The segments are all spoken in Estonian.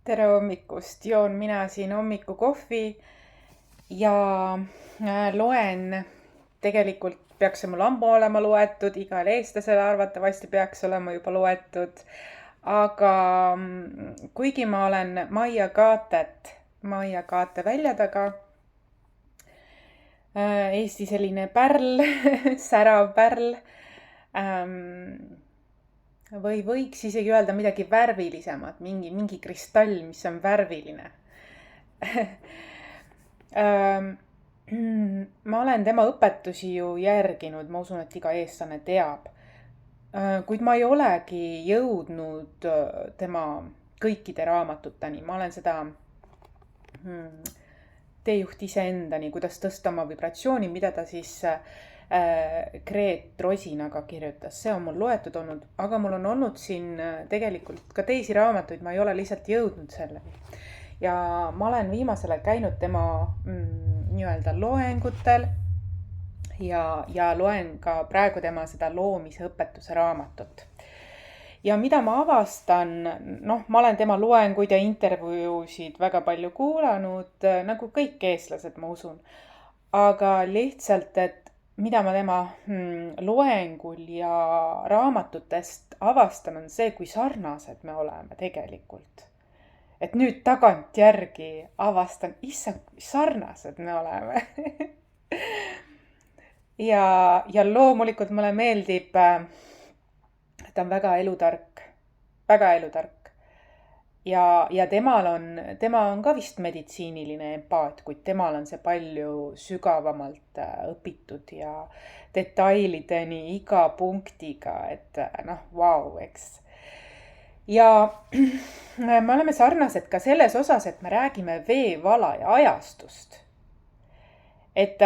tere hommikust, joon mina siin hommikukohvi ja loen, tegelikult peaks see mul ammu olema loetud, igal eestlasel arvatavasti peaks olema juba loetud, aga kuigi ma olen Maia Kaate välja taga, Eesti selline pärl, särav pärl, või võiks isegi öelda midagi värvilisemat, mingi kristall, mis on värviline. Ma olen tema õpetusi ju järginud, ma usun, et iga eestlane teab. Kuid ma ei olegi jõudnud tema kõikide raamatuteni. Ma olen seda teejuht iseendani, kuidas tõsta oma vibratsiooni, mida ta siis Greet Rosinaga kirjutas. See on mul loetud olnud, aga mul on olnud siin tegelikult ka teisi raamatuid, ma ei ole lihtsalt jõudnud selleni. Ja ma olen viimasel ajal käinud tema nii-öelda loengutel ja loen ka praegu tema seda loomise õpetuse raamatut. Ja mida ma avastan, ma olen tema loenguid ja intervjuusid väga palju kuulanud, nagu kõik eestlased, ma usun. Aga lihtsalt, et mida ma tema loengul ja raamatutest avastan, on see, kui sarnased me oleme tegelikult. Et nüüd tagantjärgi avastan, issand, kui sarnased me oleme. ja loomulikult mulle meeldib, ta on väga elutark, väga elutark. Ja tema on ka vist meditsiiniline empaat, kuid temal on see palju sügavamalt õpitud ja detailideni iga punktiga, et vau, eks. Ja me oleme sarnased ka selles osas, et me räägime veevala ja ajastust. Et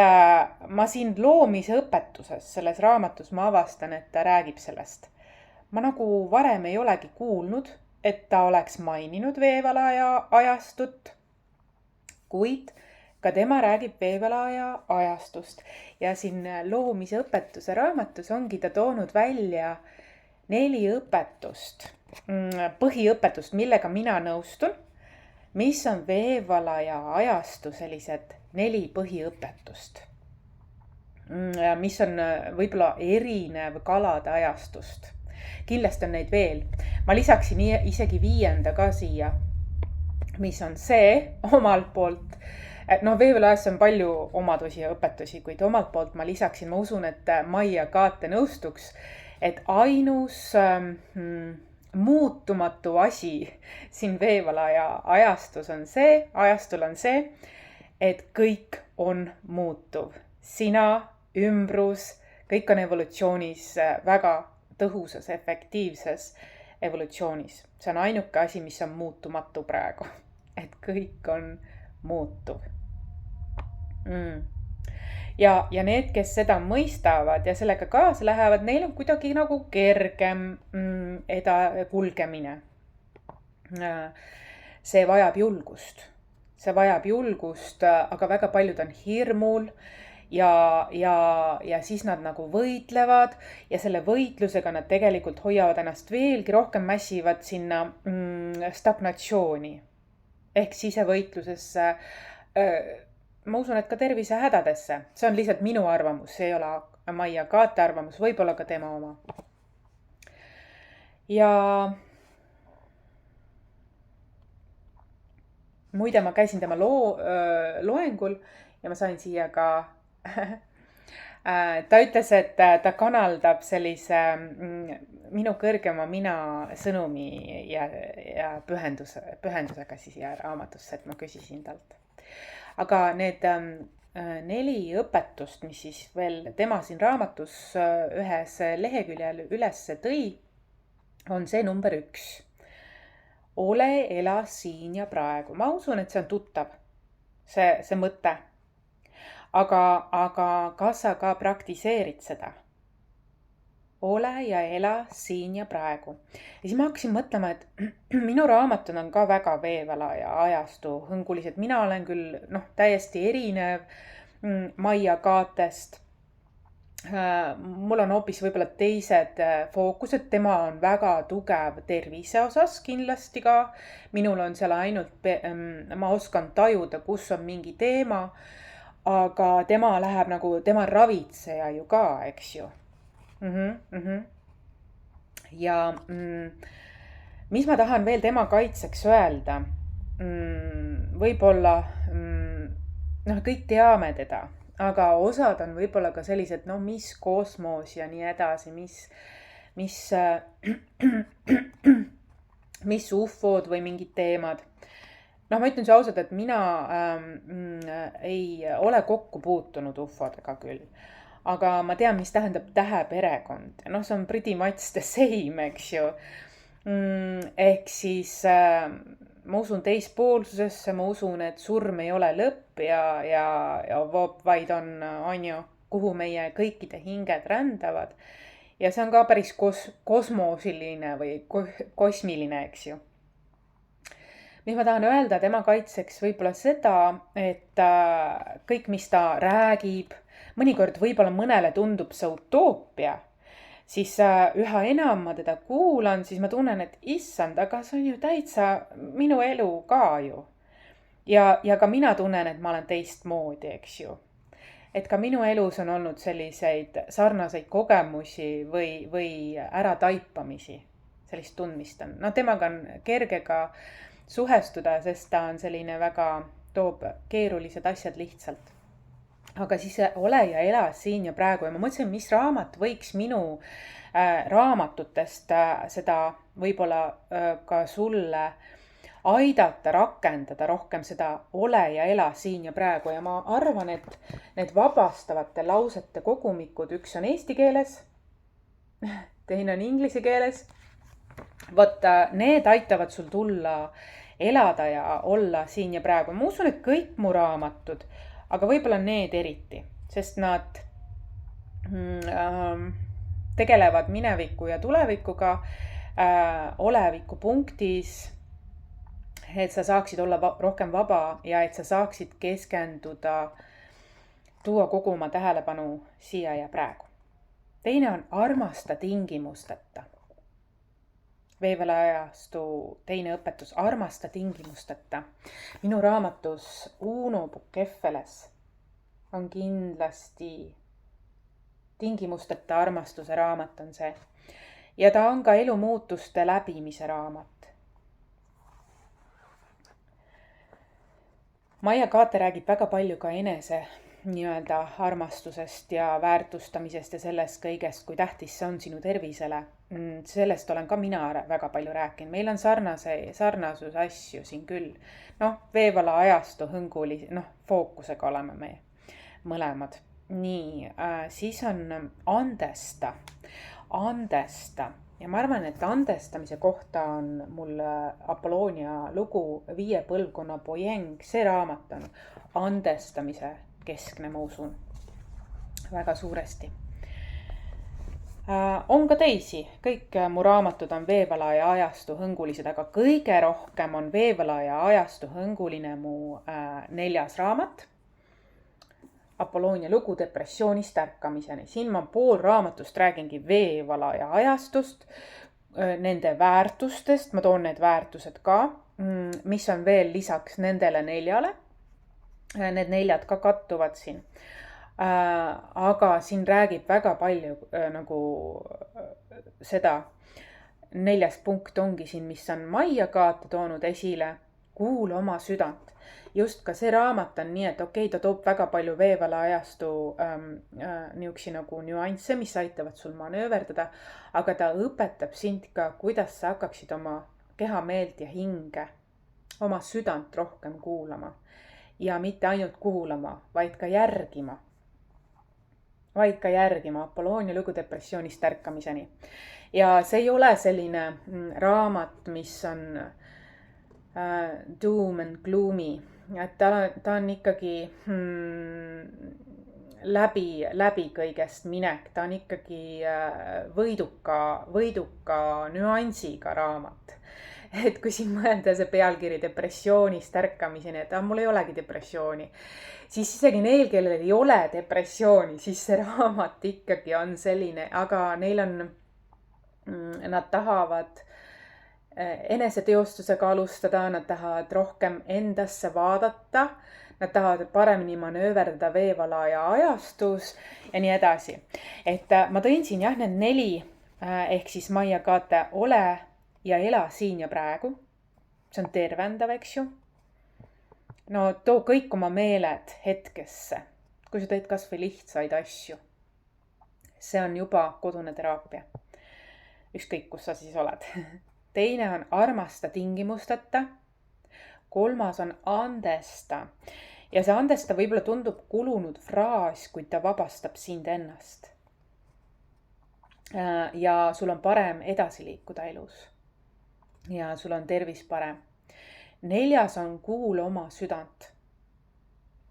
ma siin loomise õpetuses, selles raamatus ma avastan, et ta räägib sellest. Ma nagu varem ei olegi kuulnud, et ta oleks maininud veevala ja ajastut, kuid ka tema räägib veevala ja ajastust. Ja siin loomise õpetuse raamatus ongi ta toonud välja 4 õpetust, põhiõpetust, millega mina nõustun, mis on veevala ja ajastu sellised 4 põhiõpetust, mis on võib-olla erinev kalade ajastust. Kindlasti on neid veel. Ma lisaksin isegi 5. ka siia, mis on see omalt poolt. Veevalajas on palju omadusi ja õpetusi, kuid omalt poolt ma lisaksin, ma usun, et Maia Kaate nõustuks, et ainus muutumatu asi siin veevala ja ajastul on see, et kõik on muutuv. Sina, ümbrus, kõik on evolutsioonis väga tõhusas, efektiivses evolutsioonis. See on ainuke asi, mis on muutumatu praegu. Et kõik on muutuv. Ja need, kes seda mõistavad ja sellega kaasa lähevad, neil on kuidagi nagu kergem kulgemine. See vajab julgust. Aga väga paljud on hirmul ja siis nad nagu võitlevad ja selle võitlusega nad tegelikult hoiavad ennast veelgi rohkem, mässivad sinna stagnatsiooni ehk sisevõitlusesse, ma usun, et ka tervisehädadesse. See on lihtsalt minu arvamus, see ei ole Maia Kaate arvamus, võib-olla ka tema oma. Ja muide, ma käisin tema loengul ja ma sain siia ka ta ütles, et ta kanaldab sellise minu kõrgema mina sõnumi ja pühendusega siia raamatusse, et ma küsisin talt. Aga need 4 õpetust, mis siis veel tema siin raamatus ühes leheküljel üles tõi, on see number 1. Ole, ela siin ja praegu. Ma usun, et see on tuttav, see mõte. Aga kas sa ka praktiseerid seda? Ole ja ela siin ja praegu. Ja siis ma hakkasin mõtlema, et minu raamatud on ka väga veevala ja ajastu hõngulised. Mina olen küll täiesti erinev Maia Kaatest. Mul on hoopis võib-olla teised fookused, tema on väga tugev tervise osas kindlasti ka. Minul on seal ainult, ma oskan tajuda, kus on mingi teema, aga tema läheb nagu, tema on ravitseja ju ka, eks ju. Ja mis ma tahan veel tema kaitseks öelda? Võib-olla, noh, kõik teame teda, aga osad on võib-olla ka sellised, no mis kosmos ja nii edasi, mis, mis ufod või mingid teemad. Noh, ma ütlen see ausalt, et mina ei ole kokku puutunud ufodega küll. Aga ma tean, mis tähendab täheperekond. Noh, see on pretty much the same, eks ju. Ehk siis ma usun teispoolsusesse, ma usun, et surm ei ole lõpp ja vaid on ju, kuhu meie kõikide hinged rändavad. Ja see on ka päris kosmosiline või kosmiline, eks ju. Mis ma tahan öelda tema kaitseks võib-olla seda, et kõik, mis ta räägib, mõnikord võib-olla mõnele tundub see utoopia, siis üha enam ma teda kuulan, siis ma tunnen, et issand, aga see on ju täitsa minu elu ka ju. Ja ka mina tunnen, et ma olen teistmoodi, eks ju. Et ka minu elus on olnud selliseid sarnaseid kogemusi või ärataipamisi, sellist tundmist on. No temaga on kerge ka suhestuda, sest ta on selline väga, toob keerulised asjad lihtsalt. Aga siis ole ja ela siin ja praegu ja ma mõtlesin, mis raamat võiks minu raamatutest seda võib-olla ka sulle aidata, rakendada rohkem seda ole ja ela siin ja praegu. Ja ma arvan, et need vabastavate lausete kogumikud, üks on eesti keeles, teine on inglise keeles. Vot need aitavad sul tulla, elada ja olla siin ja praegu. Ma usun, et kõik mu raamatud, aga võib-olla need eriti, sest nad tegelevad mineviku ja tulevikuga oleviku punktis, et sa saaksid olla rohkem vaba ja et sa saaksid keskenduda, tuua kogu oma tähelepanu siia ja praegu. Teine on armasta tingimusteta. Veevela ajastu teine õpetus, armasta tingimusteta. Minu raamatus Uno Pukkefeles on kindlasti tingimusteta armastuse raamat on see. Ja ta on ka elumuutuste läbimise raamat. Maia Kaate räägib väga palju ka enese nii-öelda armastusest ja väärtustamisest ja sellest kõigest, kui tähtis see on sinu tervisele. Sellest olen ka mina väga palju rääkinud. Meil on sarnasus asju siin küll. Noh, Veevala ajastu hõnguli, fookusega oleme me mõlemad. Nii, siis on andesta. Ja ma arvan, et andestamise kohta on mul Apollonia lugu 5 põlvkonna poeng. See raamat on andestamise keskne, ma usun, väga suuresti. On ka teisi, kõik mu raamatud on Veevala ja ajastu hõngulised, aga kõige rohkem on Veevala ja ajastu hõnguline mu 4. raamat. Apollonia lugu depressioonist ärkamiseni. Siin ma pool raamatust räägingi Veevala ja ajastust, nende väärtustest, ma toon need väärtused ka, mis on veel lisaks nendele 4. Need 4 ka kattuvad siin. Aga siin räägib väga palju nagu seda. 4. punkt ongi siin, mis on Maia Kaate toonud esile. Kuula oma südant. Just ka see raamat on nii, et okei, ta toob väga palju Veevala ajastu niuksi nagu nüansse, mis aitavad sul manööverdada, aga ta õpetab sind ka, kuidas sa hakkaksid oma kehameelt ja hinge, oma südant rohkem kuulama. Ja mitte ainult kuulama, vaid ka järgima. Apollonia lugu depressioonist ärkamiseni. Ja see ei ole selline raamat, mis on doom and gloomy. Et ta on ikkagi läbi kõigest minek. Ta on ikkagi võiduka nüansiga raamat. et kui siin mõelda see pealkiri depressioonist ärkamiseni, et mul ei olegi depressiooni, siis isegi neil, kellel ei ole depressiooni, siis see raamat ikkagi on selline, aga neil on, nad tahavad eneseteostusega alustada, nad tahavad rohkem endasse vaadata, nad tahavad paremini manööverdada veevala ja ajastus ja nii edasi. Et ma tõin siin jah, need 4 ehk siis Maia Kate, ole ja ela siin ja praegu. See on tervendav, eks ju. No too kõik oma meeled hetkesse, kui sa teed kas või lihtsaid asju. See on juba kodune teraapia. Ükskõik, kus sa siis oled. Teine on armasta tingimusteta. 3. on andesta. Ja see andesta võib-olla tundub kulunud fraas, kuid ta vabastab sind ennast. Ja sul on parem edasi liikuda elus. Ja sul on tervis parem. 4. on kuula oma südant.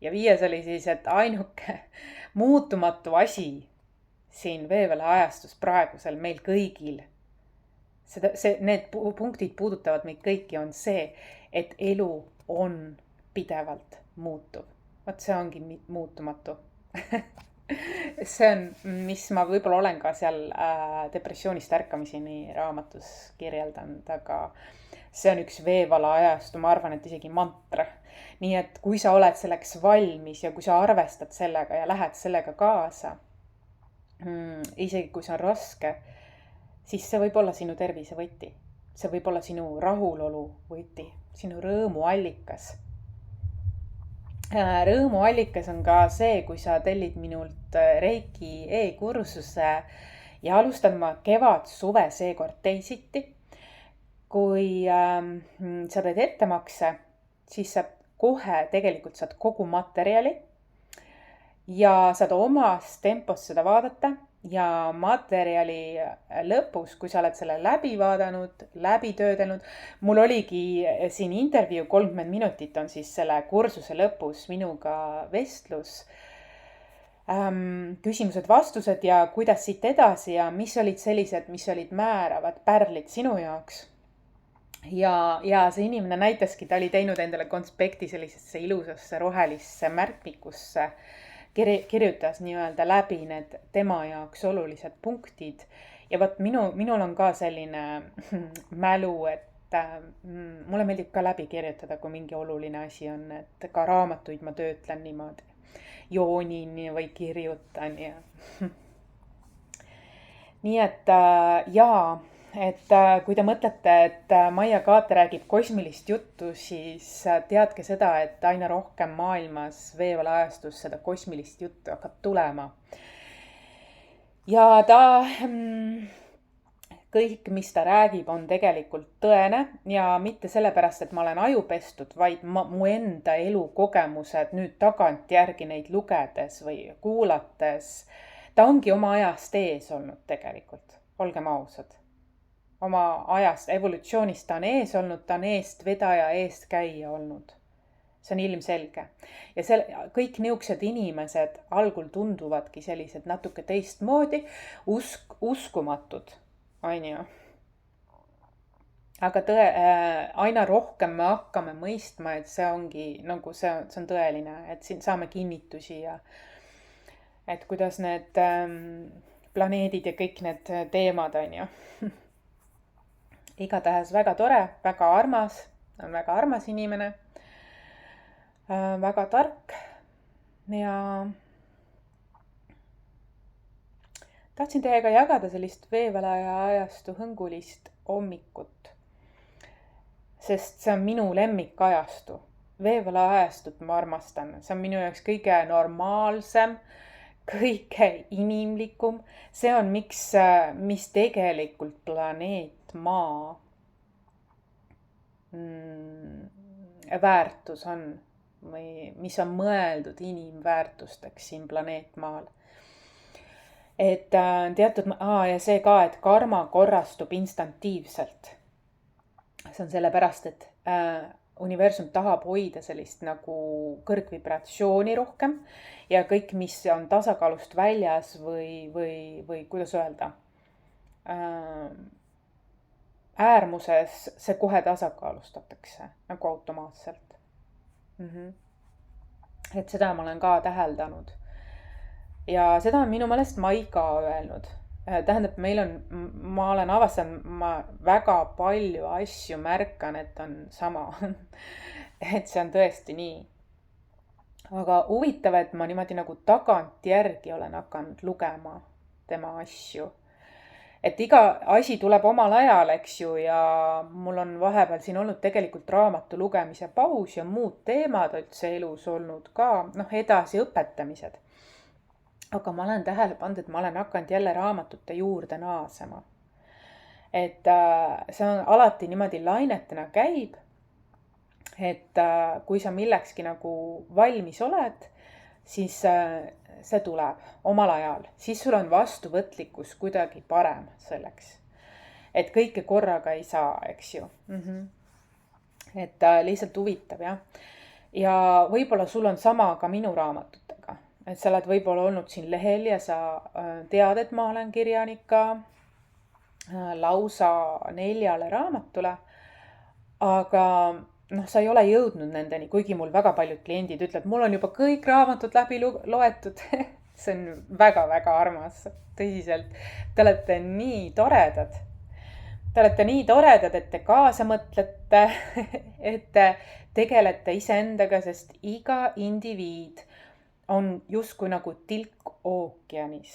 Ja 5. oli siis, et ainuke muutumatu asi siin veevela ajastus praegusel meil kõigil. Need punktid puudutavad meid kõiki, on see, et elu on pidevalt muutuv. Vaat see ongi muutumatu. See on, mis ma võib-olla olen ka seal depressioonist ärkamiseni raamatus kirjeldanud, aga see on üks veevala ajastu, ma arvan, et isegi mantra. Nii et kui sa oled selleks valmis ja kui sa arvestad sellega ja lähed sellega kaasa, isegi kui see on raske, siis see võib olla sinu tervise võti. See võib olla sinu rahulolu võti, sinu rõõmuallikas. Rõõmuallikas on ka see, kui sa tellid minult Reiki e-kursuse ja alustad ma kevad-suve seekord teisiti. Kui sa teed ettemakse, siis sa kohe tegelikult saad kogu materjali ja saad omas tempos seda vaadata. Ja materjali lõpus, kui sa oled selle läbi vaadanud, läbi töödelnud, mul oligi siin intervjuu 30 minutit on siis selle kursuse lõpus minuga vestlus, küsimused-vastused ja kuidas siit edasi ja mis olid sellised, mis olid määravad pärlid sinu jaoks. Ja see inimene näitaski, ta oli teinud endale konspekti sellisesse ilusasse rohelisse märkmikusse, kirjutas nii-öelda läbi need tema jaoks olulised punktid ja vaat minul on ka selline mälu, et mulle meeldib ka läbi kirjutada, kui mingi oluline asi on, et ka raamatuid ma töötlen niimoodi, joonin või kirjutan ja nii et jaa, et kui te mõtlete, et Maia Kate räägib kosmilist juttu, siis teadke seda, et aina rohkem maailmas veevala ajastus seda kosmilist juttu hakkab tulema. Ja ta, kõik, mis ta räägib, on tegelikult tõene ja mitte sellepärast, et ma olen ajupestud, vaid mu enda elukogemused nüüd tagantjärgi neid lugedes või kuulates, ta ongi oma ajast ees olnud tegelikult, olgem ausad. Oma ajast, evolutsioonist ta on ees olnud, ta on eestvedaja, eestkäija olnud. See on ilmselge. Ja kõik niisugused inimesed algul tunduvadki sellised natuke teistmoodi, uskumatud, on ju. Aga aina rohkem me hakkame mõistma, et see ongi, nagu see on tõeline, et siin saame kinnitusi ja et kuidas need planeedid ja kõik need teemad, on ju. Igatahes väga tore, väga armas inimene, väga tark ja tahtsin teiega jagada sellist veevala ja ajastu hõngulist hommikut, sest see on minu lemmikajastu. Veevala ajastut ma armastan, see on minu jaoks kõige normaalsem, kõige inimlikum, see on mis tegelikult planeet Maa väärtus on või mis on mõeldud inimväärtusteks siin planeet Maal. Et teatud, ja see ka, et karma korrastub instantiivselt. See on sellepärast, et universum tahab hoida sellist nagu kõrgvibratsiooni rohkem ja kõik, mis on tasakaalust väljas või kuidas öelda, äärmuses see kohe tasakaalustatakse nagu automaatselt. Et seda ma olen ka täheldanud. Ja seda on minu meelest Mai ka öelnud. Tähendab, ma olen avastanud, ma väga palju asju märkan, et on sama. Et see on tõesti nii. Aga huvitav, et ma niimoodi nagu tagantjärgi olen hakanud lugema tema asju. Et iga asi tuleb omal ajal, eks ju, ja mul on vahepeal siin olnud tegelikult raamatu lugemise paus ja muud teemad üldse elus olnud ka, edasi õpetamised. Aga ma olen tähele pannud, et ma olen hakanud jälle raamatute juurde naasema. Et see on alati niimoodi lainetena käib, et kui sa millekski nagu valmis oled, siis see tuleb omal ajal. Siis sul on vastuvõtlikkus kuidagi parem selleks. Et kõike korraga ei saa, eks ju. Et lihtsalt huvitav, jah. Ja võib-olla sul on sama ka minu raamatutega. Et sa oled võib-olla olnud siin lehel ja sa tead, et ma olen kirjanik ka lausa 4 raamatule. Aga sa ei ole jõudnud nendeni, kuigi mul väga paljud kliendid ütleb, mul on juba kõik raamatud läbi loetud. See on väga-väga armas, tõsiselt. Te olete nii toredad. Te olete nii toredad, et te kaasa mõtlete, et te tegelete iseendaga, sest iga indiviid on justkui nagu tilk ookeanis.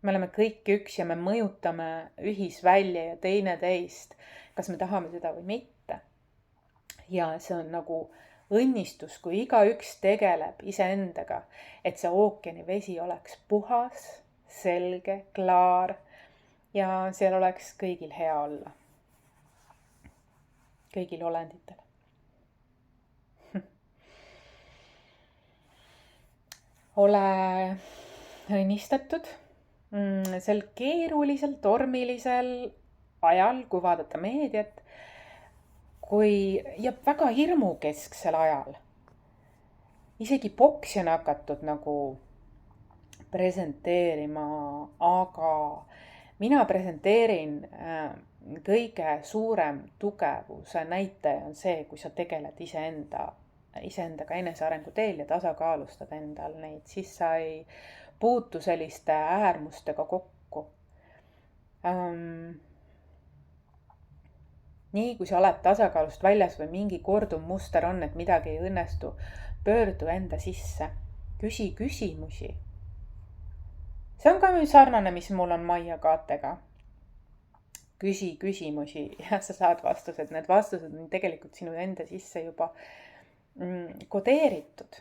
Me oleme kõik üks ja me mõjutame ühisvälja ja teineteist, kas me tahame seda või mitte. Ja see on nagu õnnistus, kui igaüks tegeleb iseendaga, et see ookeani vesi oleks puhas, selge, klaar ja seal oleks kõigil hea olla. Kõigil olenditel. Ole õnnistatud sel keerulisel, tormilisel ajal, kui vaadata meediat, ja väga hirmukesksel ajal. Isegi boksi on hakatud nagu presenteerima, aga mina presenteerin kõige suurem tugevuse näitaja on see, kui sa tegeled iseendaga enesearengu teel ja tasakaalustad endal neid, siis sa ei puutu selliste äärmustega kokku. Nii kui sa oled tasakaalust väljas või mingi korduv muster on, et midagi ei õnnestu, pöördu enda sisse, küsi küsimusi. See on ka sarnane, mis mul on Maia Kaatega. Küsi küsimusi ja sa saad vastused. Need vastused on tegelikult sinu enda sisse juba kodeeritud.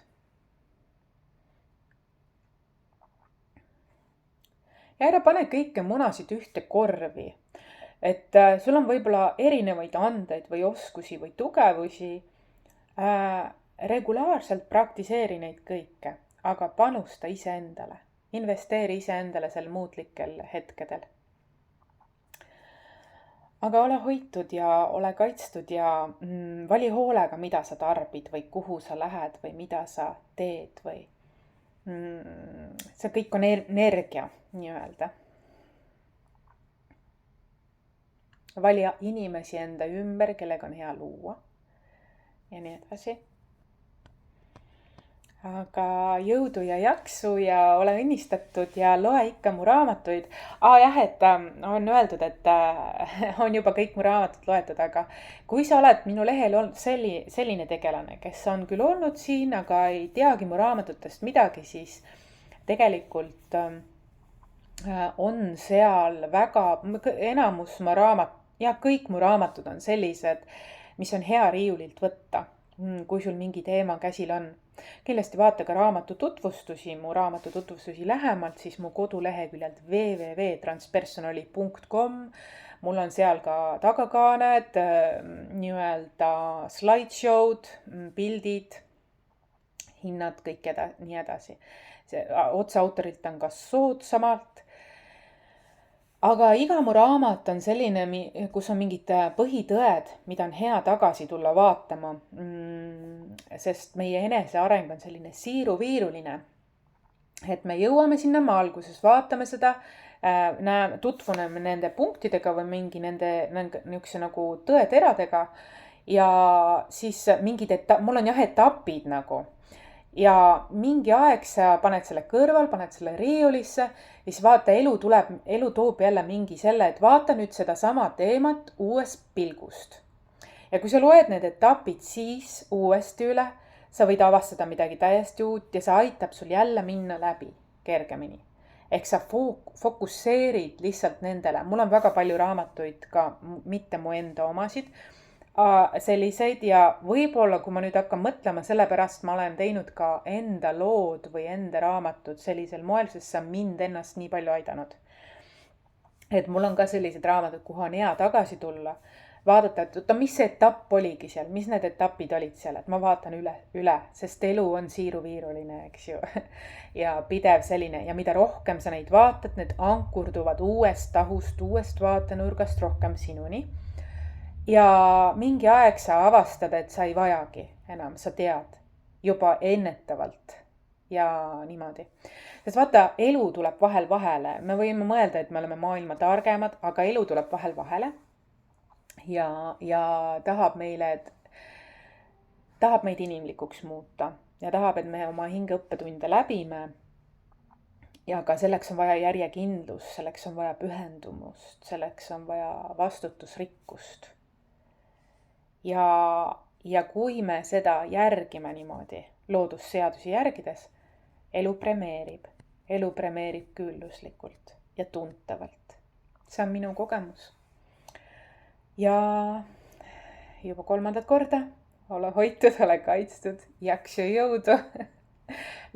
Ja ära pane kõike munasid ühte korvi. Et sul on võib-olla erinevaid andeid või oskusi või tugevusi. Regulaarselt praktiseeri neid kõike, aga panusta iseendale. Investeeri iseendale sel muutlikel hetkedel. Aga ole hoitud ja ole kaitstud ja vali hoolega, mida sa tarbid või kuhu sa lähed või mida sa teed või see kõik on energia, nii-öelda. Vali inimesi enda ümber, kellega on hea luua ja nii edasi. Aga jõudu ja jaksu ja ole õnnistatud ja loe ikka mu raamatuid. Jah, et on öeldud, et on juba kõik mu raamatud loetud, aga kui sa oled minu lehel olnud selline tegelane, kes on küll olnud siin, aga ei teagi mu raamatutest midagi, siis tegelikult on seal väga enamus kõik mu raamatud on sellised, mis on hea riiulilt võtta, kui sul mingi teema käsil on. Kindlasti vaata ka mu raamatu tutvustusi lähemalt, siis mu koduleheküljelt www.transpersonali.com. Mul on seal ka tagakaaned, nii-öelda slideshow'd, pildid, hinnad, kõik nii edasi. Otseautorilt on ka soodsamalt. Aga iga mu raamat on selline, kus on mingid põhitõed, mida on hea tagasi tulla vaatama, sest meie eneseareng on selline siiruviiruline, et me jõuame sinna alguses, vaatame seda, tutvuneme nende punktidega või mingi nende niisuguse nagu tõeteradega ja siis mul on jah etapid nagu. Ja mingi aeg sa paned selle kõrval, paned selle riiulisse ja siis vaata, elu toob jälle mingi selle, et vaata nüüd sedasama teemat uuest pilgust. Ja kui sa loed need etapid siis uuesti üle, sa võid avastada midagi täiesti uut ja see aitab sul jälle minna läbi kergemini. Ehk sa fokusseerid lihtsalt nendele. Mul on väga palju raamatuid ka, mitte mu enda omasid, selliseid ja võib-olla, kui ma nüüd hakkan mõtlema, sellepärast ma olen teinud ka enda lood või enda raamatud sellisel moel, sest see on mind ennast nii palju aidanud. Et mul on ka sellised raamatud, kuhu on hea tagasi tulla, vaadata, et oota, mis see etapp oligi seal, mis need etapid olid seal, et ma vaatan üle, sest elu on siiruviiruline, eks ju. Ja pidev selline ja mida rohkem sa neid vaatad, need ankurduvad uuest tahust, uuest vaatenurgast rohkem sinuni. Ja mingi aeg sa avastad, et sa ei vajagi enam, sa tead juba ennetavalt ja niimoodi. Sest vaata, elu tuleb vahel vahele. Me võime mõelda, et me oleme maailma targemad, aga elu tuleb vahel vahele ja tahab meid inimlikuks muuta ja tahab, et me oma hingeõppetunde läbime. Ja ka selleks on vaja järjekindlust, selleks on vaja pühendumust, selleks on vaja vastutusrikkust. Ja kui me seda järgime niimoodi, loodusseadusi järgides, elu premeerib külluslikult ja tuntavalt. See on minu kogemus. Ja juba 3. korda, ole hoitud, ole kaitstud, jaksu jõudu.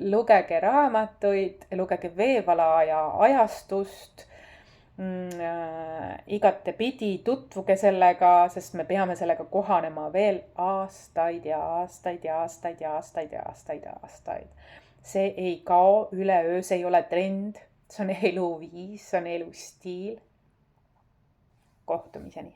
Lugege raamatuid, lugege Veevala ja ajastust. Igatepidi tutvuge sellega, sest me peame sellega kohanema veel aastaid ja aastaid ja aastaid ja aastaid ja aastaid ja aastaid. See ei kao üleöö, see ei ole trend, see on eluviis, see on elustiil. Kohtumiseni.